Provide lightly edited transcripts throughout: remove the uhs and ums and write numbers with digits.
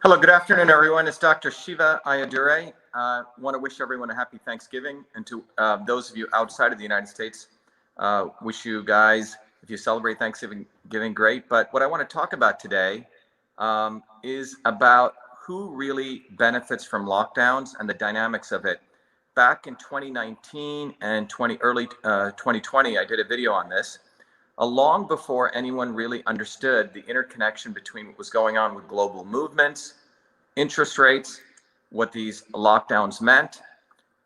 Hello, good afternoon, everyone. It's Dr. Shiva Ayadure. I want to wish everyone a happy Thanksgiving, and to those of you outside of the United States, wish you guys, if you celebrate Thanksgiving, great. But what I want to talk about today is about who really benefits from lockdowns and the dynamics of it. Back in 2019 and early 2020, I did a video on this. Long before anyone really understood the interconnection between what was going on with global movements, interest rates, what these lockdowns meant,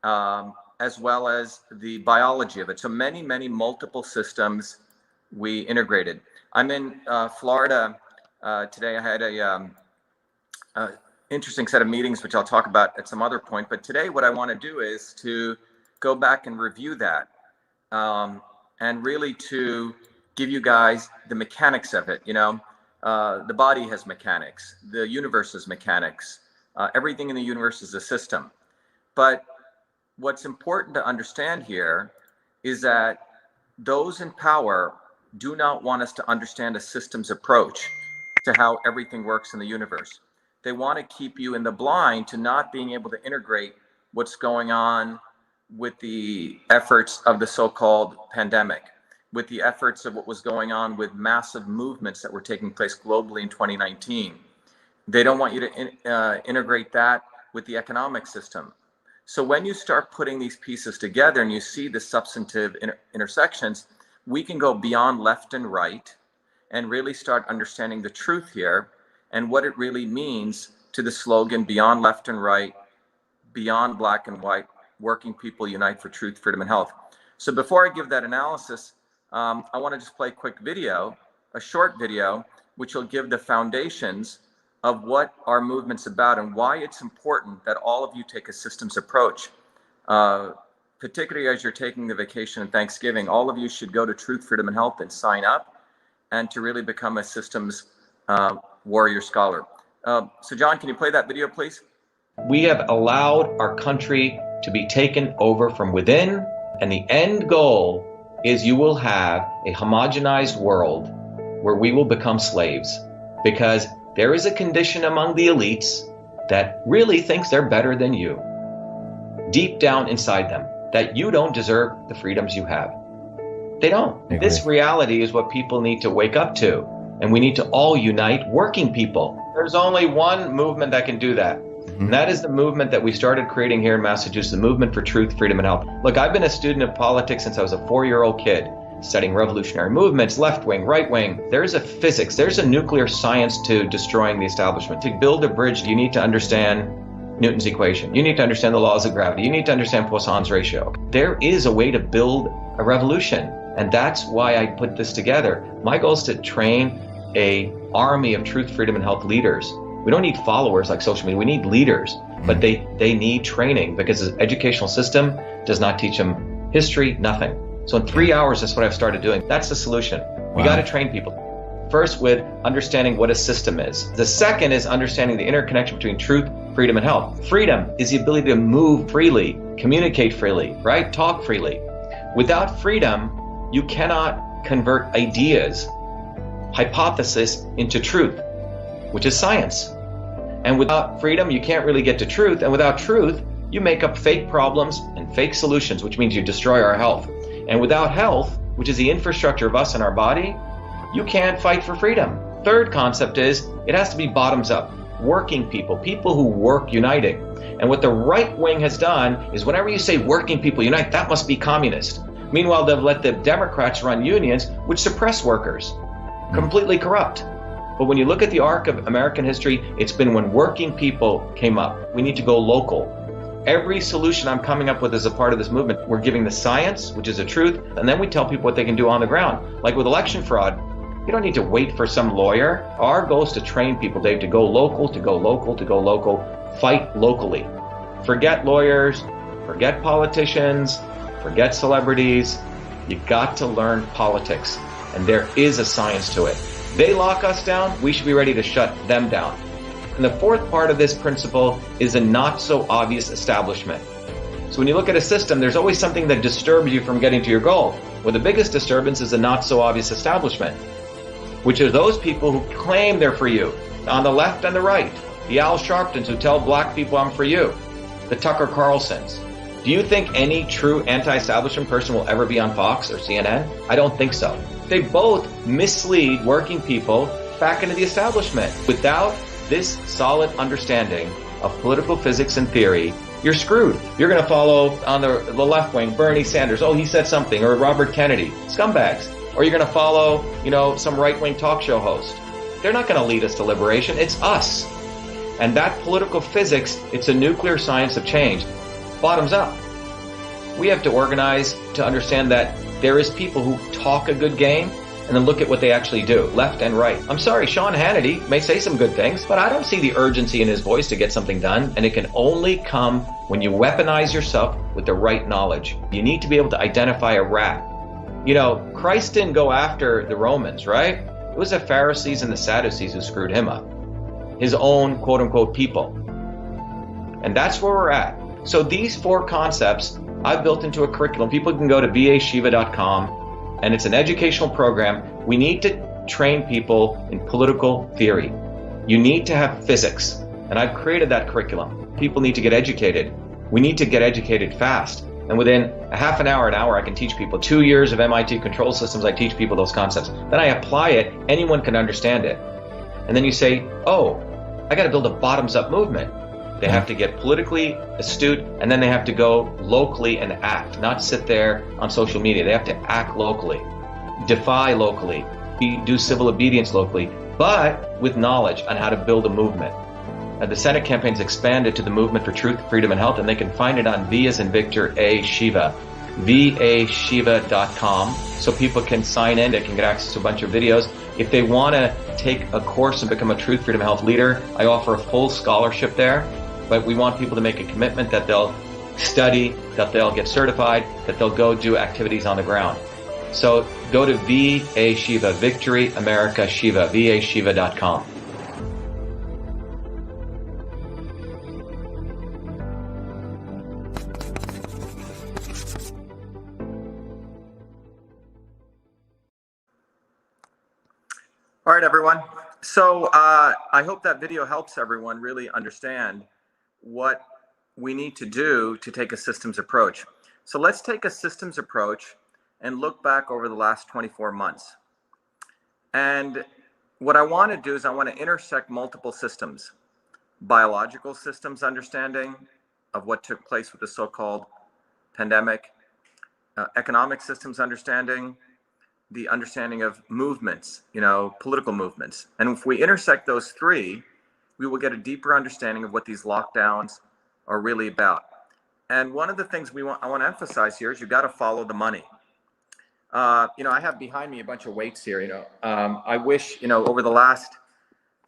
as well as the biology of it. So many multiple systems we integrated. I'm in Florida today. I had a interesting set of meetings, which I'll talk about at some other point. But today what I want to do is to go back and review that and really to give you guys the mechanics of it. You know, the body has mechanics, the universe has mechanics, everything in the universe is a system. But what's important to understand here is that those in power do not want us to understand a systems approach to how everything works in the universe. They want to keep you in the blind to not being able to integrate what's going on with the efforts of the so-called pandemic, with the efforts of what was going on with massive movements that were taking place globally in 2019. They don't want you to integrate that with the economic system. So when you start putting these pieces together and you see the substantive intersections, we can go beyond left and right and really start understanding the truth here and what it really means to the slogan, beyond left and right, beyond black and white, working people unite for truth, freedom, and health. So before I give that analysis, I want to just play a quick video, a short video, which will give the foundations of what our movement's about and why it's important that all of you take a systems approach. Particularly as you're taking the vacation and Thanksgiving, all of you should go to Truth, Freedom, and Health and sign up and to really become a systems warrior scholar. So John, can you play that video, please? We have allowed our country to be taken over from within, and the end goal is you will have a homogenized world where we will become slaves, because there is a condition among the elites that really thinks they're better than you, deep down inside them, that you don't deserve the freedoms you have. They don't. This reality is what people need to wake up to, and we need to all unite, working people. There's only one movement that can do that. And that is the movement that we started creating here in Massachusetts, the movement for truth, freedom, and health. Look, I've been a student of politics since I was a 4-year-old kid, studying revolutionary movements, left wing, right wing. There's a physics, there's a nuclear science to destroying the establishment. To build a bridge, you need to understand Newton's equation. You need to understand the laws of gravity. You need to understand Poisson's ratio. There is a way to build a revolution, and that's why I put this together. My goal is to train an army of truth, freedom, and health leaders. We don't need followers like social media. We need leaders, but they need training, because the educational system does not teach them history, nothing. So in 3 hours, that's what I've started doing. That's the solution. We got to train people. First, with understanding what a system is. The second is understanding the interconnection between truth, freedom, and health. Freedom is the ability to move freely, communicate freely, right? Talk freely. Without freedom, you cannot convert ideas, hypothesis into truth, which is science. And without freedom, you can't really get to truth. And without truth, you make up fake problems and fake solutions, which means you destroy our health. And without health, which is the infrastructure of us and our body, you can't fight for freedom. Third concept is it has to be bottoms up. Working people, people who work uniting. And what the right wing has done is whenever you say working people unite, that must be communist. Meanwhile, they've let the Democrats run unions, which suppress workers. Completely corrupt. But when you look at the arc of American history, it's been when working people came up. We need to go local. Every solution I'm coming up with as a part of this movement, we're giving the science, which is the truth, and then we tell people what they can do on the ground. Like with election fraud, you don't need to wait for some lawyer. Our goal is to train people, Dave, to go local, to go local, to go local, fight locally. Forget lawyers, forget politicians, forget celebrities. You got to learn politics, and there is a science to it. They lock us down, we should be ready to shut them down. And the fourth part of this principle is a not so obvious establishment. So when you look at a system, there's always something that disturbs you from getting to your goal. Well, the biggest disturbance is a not so obvious establishment, which are those people who claim they're for you, on the left and the right. the Al Sharptons who tell black people I'm for you, the Tucker Carlsons. Do you think any true anti-establishment person will ever be on Fox or CNN? I don't think so. They both mislead working people back into the establishment. Without this solid understanding of political physics and theory, you're screwed. You're going to follow on the left wing, Bernie Sanders. Oh, he said something. Or Robert Kennedy. Scumbags. Or you're going to follow, some right-wing talk show host. They're not going to lead us to liberation. It's us. And that political physics, it's a nuclear science of change. Bottoms up. We have to organize to understand that there is people who talk a good game and then look at what they actually do, left and right. I'm sorry, Sean Hannity may say some good things, but I don't see the urgency in his voice to get something done, and it can only come when you weaponize yourself with the right knowledge. You need to be able to identify a rat. Christ didn't go after the Romans, right? It was the Pharisees and the Sadducees who screwed him up. His own quote-unquote people. And that's where we're at. So these 4 concepts I've built into a curriculum. People can go to beshiva.com. And it's an educational program. We need to train people in political theory. You need to have physics. And I've created that curriculum. People need to get educated. We need to get educated fast. And within a half an hour, I can teach people. 2 years of MIT control systems, I teach people those concepts. Then I apply it, anyone can understand it. And then you say, oh, I got to build a bottoms-up movement. They have to get politically astute, and then they have to go locally and act, not sit there on social media. They have to act locally, defy locally, do civil obedience locally, but with knowledge on how to build a movement. The Senate campaign's expanded to the Movement for Truth, Freedom, and Health, and they can find it on V as in Victor, A, Shiva, vashiva.com, so people can sign in. They can get access to a bunch of videos. If they want to take a course and become a Truth, Freedom, and Health leader, I offer a full scholarship there. But we want people to make a commitment that they'll study, that they'll get certified, that they'll go do activities on the ground. So go to VA Shiva, Victory America Shiva, vashiva.com. All right, everyone. So I hope that video helps everyone really understand what we need to do to take a systems approach. So let's take a systems approach and look back over the last 24 months. And what I want to do is I want to intersect multiple systems, biological systems understanding of what took place with the so-called pandemic, economic systems understanding, the understanding of movements, political movements. And if we intersect those 3, we will get a deeper understanding of what these lockdowns are really about. And one of the things I want to emphasize here is you got to follow the money. I have behind me a bunch of weights here. I wish, over the last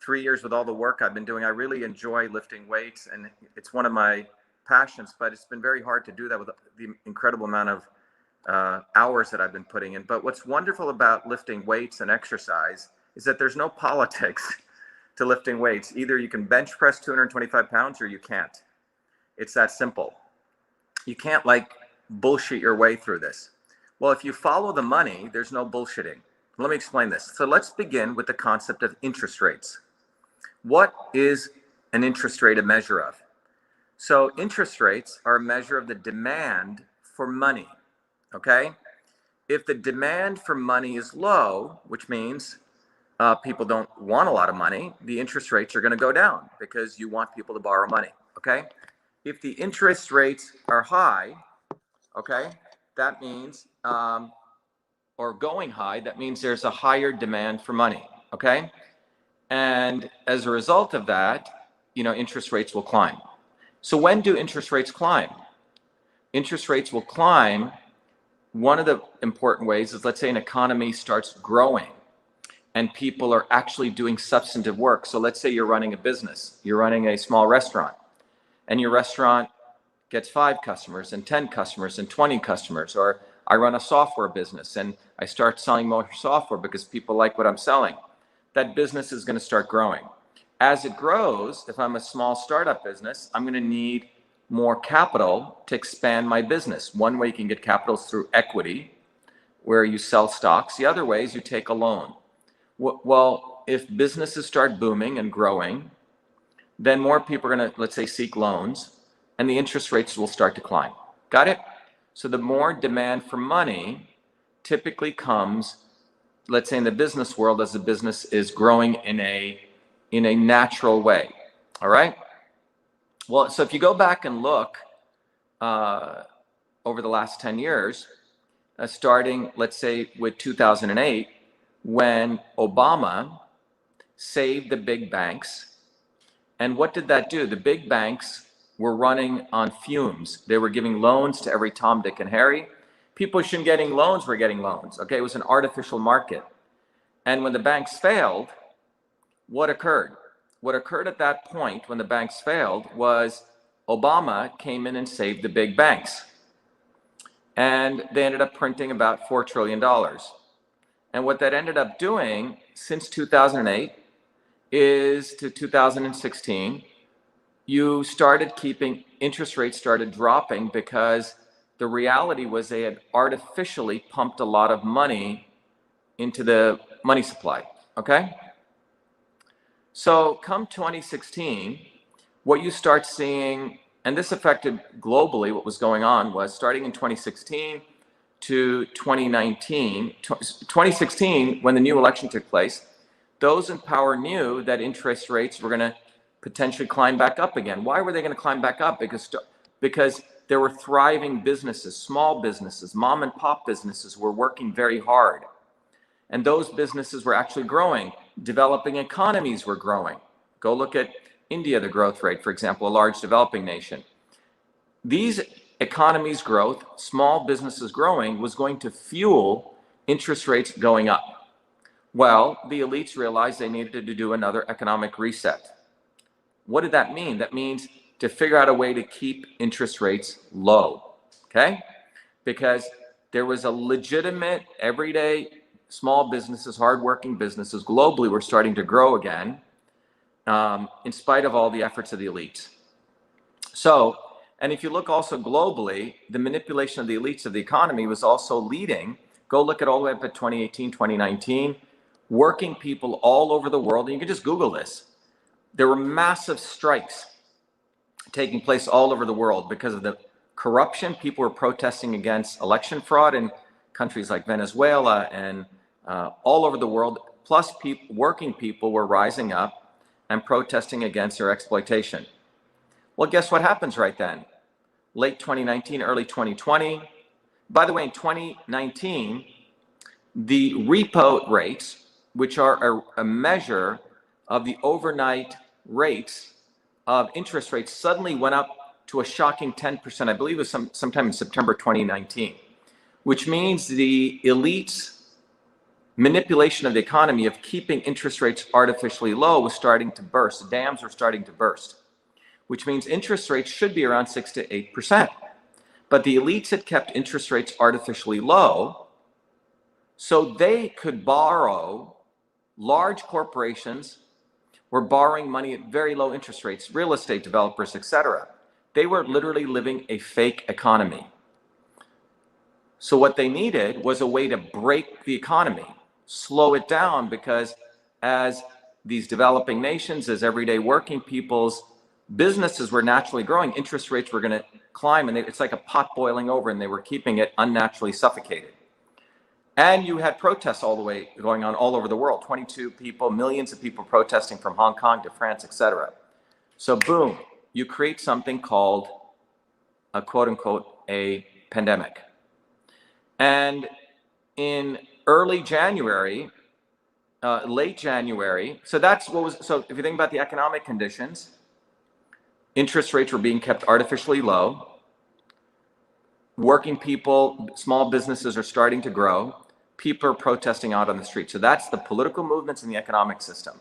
3 years with all the work I've been doing, I really enjoy lifting weights, and it's one of my passions, but it's been very hard to do that with the incredible amount of hours that I've been putting in. But what's wonderful about lifting weights and exercise is that there's no politics to lifting weights. Either you can bench press 225 pounds or you can't. It's that simple. You can't bullshit your way through this. Well, if you follow the money, there's no bullshitting. Let me explain this. So let's begin with the concept of interest rates. What is an interest rate a measure of? So interest rates are a measure of the demand for money, okay? If the demand for money is low, which means people don't want a lot of money, the interest rates are going to go down because you want people to borrow money, okay? If the interest rates are high, okay, that means, or going high, that means there's a higher demand for money, okay? And as a result of that, interest rates will climb. So when do interest rates climb? Interest rates will climb. One of the important ways is, let's say an economy starts growing and people are actually doing substantive work. So let's say you're running a business, you're running a small restaurant, and your restaurant gets 5 customers and 10 customers and 20 customers. Or I run a software business and I start selling more software because people like what I'm selling. That business is going to start growing. As it grows, if I'm a small startup business, I'm going to need more capital to expand my business. One way you can get capital is through equity, where you sell stocks. The other way is you take a loan. Well, if businesses start booming and growing, then more people are going to, let's say, seek loans, and the interest rates will start to climb. Got it? So the more demand for money typically comes, let's say, in the business world, as the business is growing in a natural way. All right? Well, so if you go back and look over the last 10 years, starting, let's say, with 2008, when Obama saved the big banks. And what did that do? The big banks were running on fumes. They were giving loans to every Tom, Dick, and Harry. People who shouldn't getting loans were getting loans. Okay, it was an artificial market. And when the banks failed, what occurred? What occurred at that point when the banks failed was Obama came in and saved the big banks. And they ended up printing about $4 trillion. And what that ended up doing since 2008 is to 2016, you started keeping interest rates started dropping because the reality was they had artificially pumped a lot of money into the money supply. Okay? So come 2016, what you start seeing, and this affected globally, what was going on was starting in 2016 to 2019, 2016, when the new election took place, those in power knew that interest rates were going to potentially climb back up again. Why were they going to climb back up? Because there were thriving businesses, small businesses, mom and pop businesses were working very hard. And those businesses were actually growing. Developing economies were growing. Go look at India, the growth rate, for example, a large developing nation. These economies' growth, small businesses growing, was going to fuel interest rates going up. Well, the elites realized they needed to do another economic reset. What did that mean? That means to figure out a way to keep interest rates low, okay? Because there was a legitimate, everyday, small businesses, hardworking businesses globally were starting to grow again, in spite of all the efforts of the elites. So, and if you look also globally, the manipulation of the elites of the economy was also leading, go look at all the way up at 2018, 2019, working people all over the world, and you can just Google this. There were massive strikes taking place all over the world because of the corruption. People were protesting against election fraud in countries like Venezuela and all over the world. Plus, working people were rising up and protesting against their exploitation. Well, guess what happens right then? Late 2019, early 2020. By the way, in 2019, the repo rates, which are a measure of the overnight rates of interest rates, suddenly went up to a shocking 10%. I believe it was sometime in September 2019, which means the elites' manipulation of the economy of keeping interest rates artificially low was starting to burst. The dams were starting to burst, which means interest rates should be around 6 to 8%. But the elites had kept interest rates artificially low so they could borrow. Large corporations were borrowing money at very low interest rates, real estate developers, etc. They were literally living a fake economy. So what they needed was a way to break the economy, slow it down, because as these developing nations, as everyday working people's businesses were naturally growing, interest rates were going to climb, and it's like a pot boiling over, and they were keeping it unnaturally suffocated. And you had protests all the way going on all over the world, 22 people, millions of people protesting from Hong Kong to France, etc. So boom, you create something called a quote unquote a pandemic. And in early January, late January, so that's what was, so if you think about the economic conditions, interest rates were being kept artificially low. Working people, small businesses are starting to grow. People are protesting out on the street. So that's the political movements in the economic system.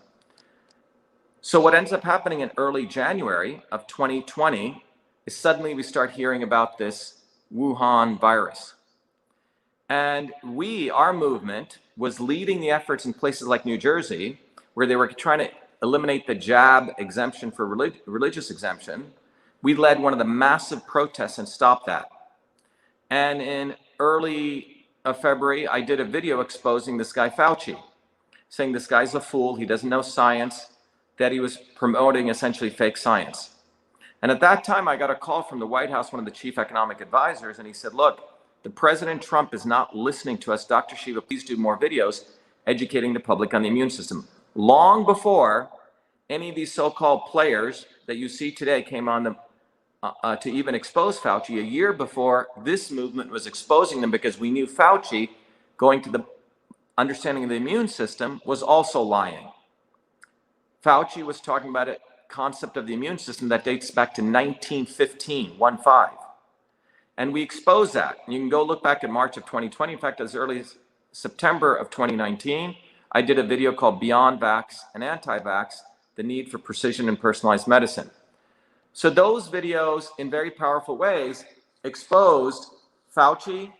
So what ends up happening in early January of 2020 is suddenly we start hearing about this Wuhan virus. And our movement was leading the efforts in places like New Jersey, where they were trying to eliminate the jab exemption for religious exemption. We led one of the massive protests and stopped that. And in early February, I did a video exposing this guy Fauci, saying this guy's a fool, he doesn't know science, that he was promoting essentially fake science. And at that time, I got a call from the White House, one of the chief economic advisors, and he said, look, the President Trump is not listening to us. Dr. Shiva, please do more videos educating the public on the immune system. Long before any of these so-called players that you see today came on to even expose Fauci, a year before this movement was exposing them, because we knew Fauci, going to the understanding of the immune system, was also lying. Fauci was talking about a concept of the immune system that dates back to 1915, 1-5. And we exposed that. You can go look back at March of 2020. In fact, as early as September of 2019, I did a video called Beyond Vax and Anti-Vax, the Need for Precision and Personalized Medicine. So those videos, in very powerful ways, exposed Fauci,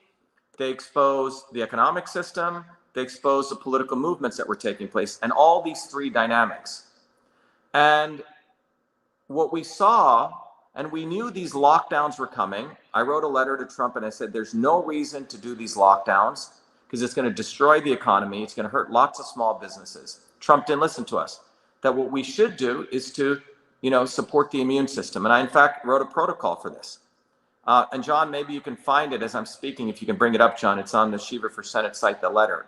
they exposed the economic system, they exposed the political movements that were taking place, and all these three dynamics. And what we saw, and we knew these lockdowns were coming. I wrote a letter to Trump and I said, there's no reason to do these lockdowns because it's going to destroy the economy. It's going to hurt lots of small businesses. Trump didn't listen to us. That what we should do is to, support the immune system. And I, in fact, wrote a protocol for this. And John, maybe you can find it as I'm speaking. If you can bring it up, John, it's on the Shiva for Senate site, the letter.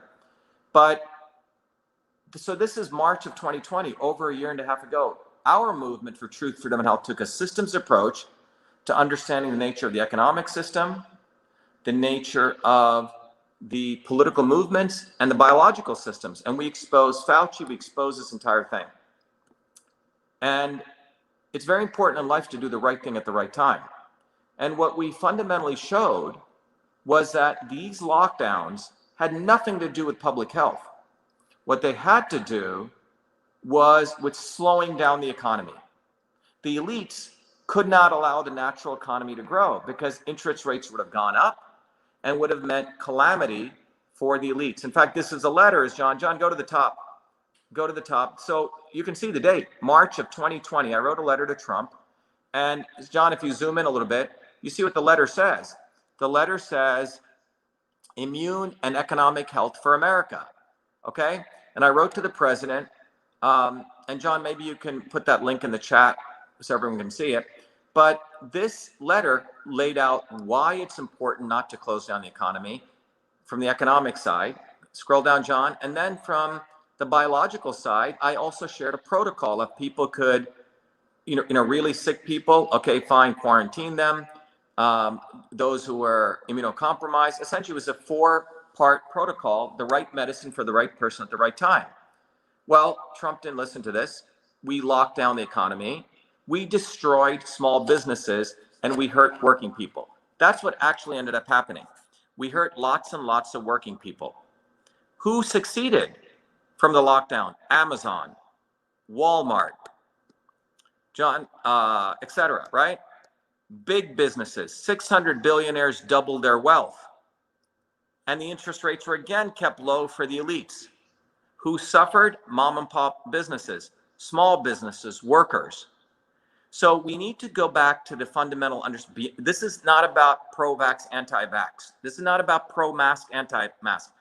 But so this is March of 2020, over a year and a half ago. Our movement for Truth, Freedom, and Health took a systems approach to understanding the nature of the economic system, the nature of the political movements, and the biological systems. And we exposed Fauci, we exposed this entire thing. And it's very important in life to do the right thing at the right time. And what we fundamentally showed was that these lockdowns had nothing to do with public health. What they had to do was with slowing down the economy. The elites could not allow the natural economy to grow because interest rates would have gone up and would have meant calamity for the elites. In fact, this is a letter, John, go to the top. Go to the top. So you can see the date, March of 2020. I wrote a letter to Trump. And John, if you zoom in a little bit, you see what the letter says. The letter says, immune and economic health for America. Okay? And I wrote to the president, and John, maybe you can put that link in the chat so everyone can see it. But this letter laid out why it's important not to close down the economy from the economic side. Scroll down, John. And then from the biological side, I also shared a protocol. If people could, really sick people, okay, fine, quarantine them. Those who were immunocompromised. Essentially, it was a 4-part protocol, the right medicine for the right person at the right time. Well, Trump didn't listen to this. We locked down the economy. We destroyed small businesses and we hurt working people. That's what actually ended up happening. We hurt lots and lots of working people. Who succeeded from the lockdown? Amazon, Walmart, John, etc., right? Big businesses, 600 billionaires doubled their wealth. And the interest rates were again kept low for the elites. Who suffered? Mom and pop businesses, small businesses, workers. So we need to go back to the fundamental understanding. This is not about pro-vax, anti-vax. This is not about pro-mask, anti-mask.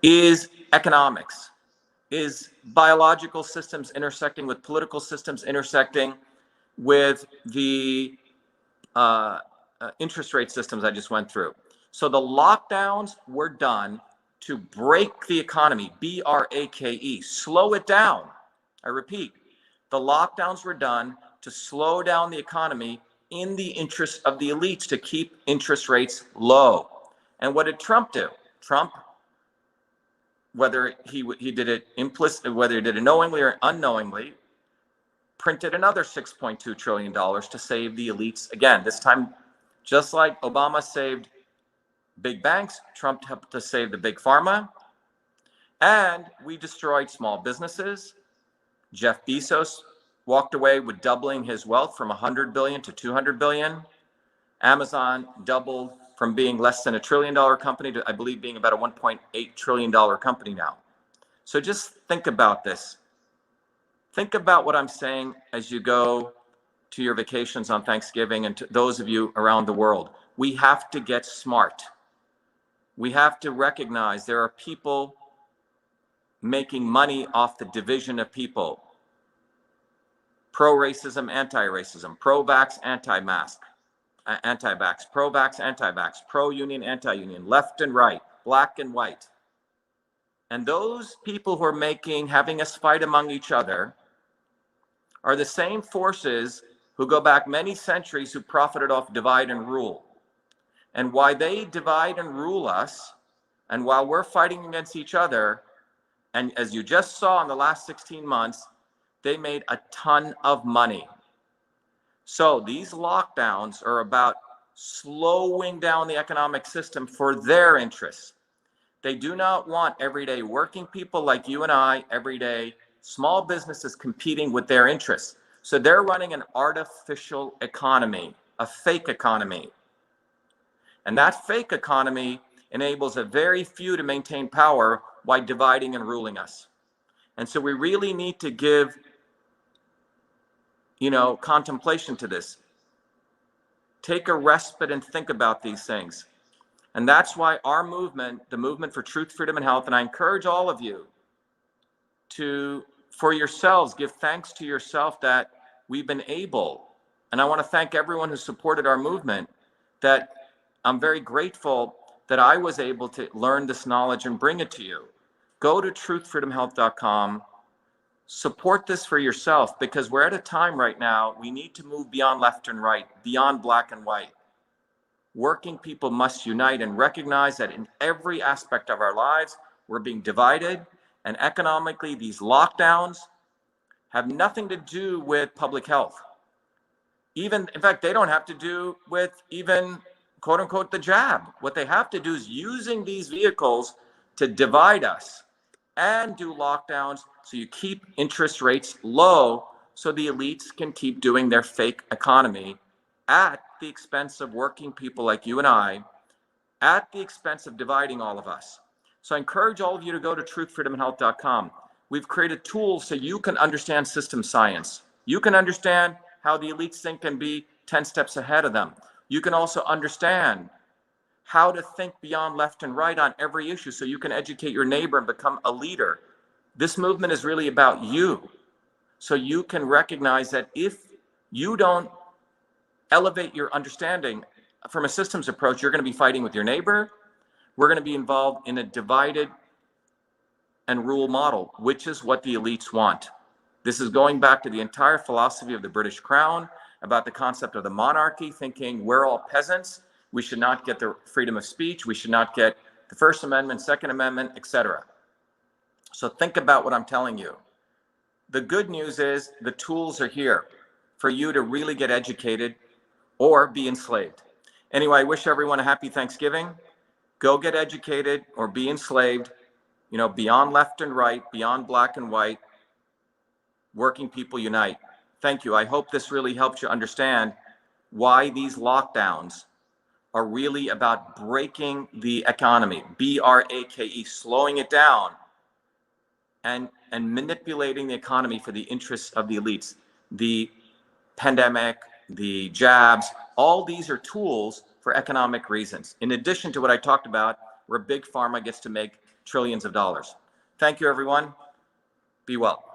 Is economics, is biological systems intersecting with political systems, intersecting with the interest rate systems I just went through. So the lockdowns were done to break the economy, B-R-A-K-E, slow it down. I repeat, the lockdowns were done to slow down the economy in the interest of the elites to keep interest rates low. And what did Trump do? Trump, whether he did it implicitly, whether he did it knowingly or unknowingly, printed another $6.2 trillion to save the elites. Again, this time, just like Obama saved big banks, Trump helped to save the big pharma. And we destroyed small businesses. Jeff Bezos walked away with doubling his wealth from 100 billion to 200 billion. Amazon doubled from being less than $1 trillion company to, I believe, being about a $1.8 trillion company now. So just think about this. Think about what I'm saying as you go to your vacations on Thanksgiving and to those of you around the world. We have to get smart. We have to recognize there are people making money off the division of people. Pro-racism, anti-racism, pro-vax, anti-mask, anti-vax, pro-vax, anti-vax, pro-union, anti-union, left and right, black and white. And those people who are having us fight among each other are the same forces who go back many centuries who profited off divide and rule. And why they divide and rule us, and while we're fighting against each other, and as you just saw in the last 16 months, they made a ton of money. So these lockdowns are about slowing down the economic system for their interests. They do not want everyday working people like you and I, everyday small businesses competing with their interests. So they're running an artificial economy, a fake economy. And that fake economy enables a very few to maintain power while dividing and ruling us. And so we really need to give, contemplation to this. Take a respite and think about these things. And that's why our movement, the movement for truth, freedom, and health, and I encourage all of you to, for yourselves, give thanks to yourself that we've been able, and I want to thank everyone who supported our movement, that I'm very grateful that I was able to learn this knowledge and bring it to you. Go to truthfreedomhealth.com, support this for yourself, because we're at a time right now, we need to move beyond left and right, beyond black and white. Working people must unite and recognize that in every aspect of our lives, we're being divided, and economically, these lockdowns have nothing to do with public health. In fact, they don't have to do with even, quote unquote, the jab. What they have to do is using these vehicles to divide us and do lockdowns so you keep interest rates low so the elites can keep doing their fake economy at the expense of working people like you and I, at the expense of dividing all of us. So I encourage all of you to go to truthfreedomhealth.com. We've created tools so you can understand system science. You can understand how the elites think and be 10 steps ahead of them. You can also understand how to think beyond left and right on every issue so you can educate your neighbor and become a leader. This movement is really about you. So you can recognize that if you don't elevate your understanding from a systems approach, you're going to be fighting with your neighbor. We're going to be involved in a divided and rule model, which is what the elites want. This is going back to the entire philosophy of the British Crown about the concept of the monarchy, thinking we're all peasants. We should not get the freedom of speech. We should not get the First Amendment, Second Amendment, etc. So think about what I'm telling you. The good news is the tools are here for you to really get educated or be enslaved. Anyway, I wish everyone a happy Thanksgiving. Go get educated or be enslaved, beyond left and right, beyond black and white. Working people unite. Thank you. I hope this really helps you understand why these lockdowns are really about breaking the economy, B-R-A-K-E, slowing it down and manipulating the economy for the interests of the elites. The pandemic, the jabs, all these are tools for economic reasons. In addition to what I talked about, where big pharma gets to make trillions of dollars. Thank you, everyone. Be well.